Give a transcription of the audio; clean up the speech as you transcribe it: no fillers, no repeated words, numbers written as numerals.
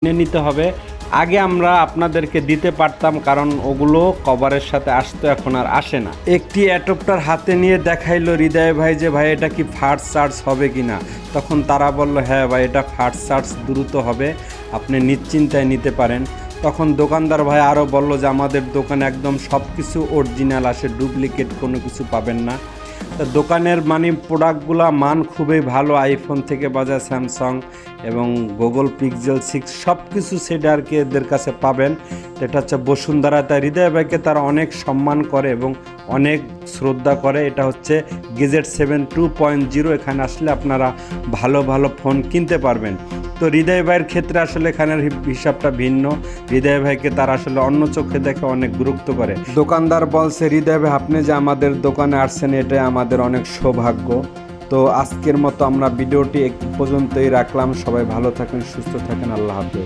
কিনে নিতে হবে। আগে আমরা আপনাদেরকে দিতে পারতাম, কারণ ওগুলো কভারের সাথে আসতো, এখন আর আসে না। একটি অ্যাডপ্টার হাতে নিয়ে দেখাইলো হৃদয় ভাই যে ভাই এটা কি ফাস্ট চার্জ হবে কি না। তখন তারা বলল হ্যাঁ ভাই এটা ফাস্ট চার্জ দ্রুত হবে, আপনি নিশ্চিন্তায় নিতে পারেন। তখন দোকানদার ভাই আরও বলল যে আমাদের দোকানে একদম সব কিছু অরিজিনাল আসে, ডুপ্লিকেট কোনো কিছু পাবেন না। তা দোকানের প্রোডাক্টগুলো মান খুবই ভালো, আইফোন থেকে বাজা স্যামসাং এবং গুগল পিক্সেল 6 সব কিছু সেট আর কি এদের কাছে পাবেন। এটা হচ্ছে বসুন্ধরা। তাই হৃদয় ভাইকে তারা অনেক সম্মান করে এবং অনেক শ্রদ্ধা করে। এটা হচ্ছে গেজেট 7 2.0। এখানে আসলে আপনারা ভালো ভালো ফোন কিনতে পারবেন। তো হৃদয় ভাইয়ের ক্ষেত্রে আসলে এখানের হিসাবটা ভিন্ন। হৃদয় ভাইকে তারা আসলে অন্য চোখে দেখে অনেক গুরুত্ব করে। দোকানদার বলছে হৃদয় ভাই আপনি যে আমাদের দোকানে আসছেন এটাই আমাদের অনেক সৌভাগ্য। তো আজকের মতো আমরা ভিডিওটি পর্যন্তই রাখলাম। সবাই ভালো থাকেন, সুস্থ থাকেন, আল্লাহ হাফেজ।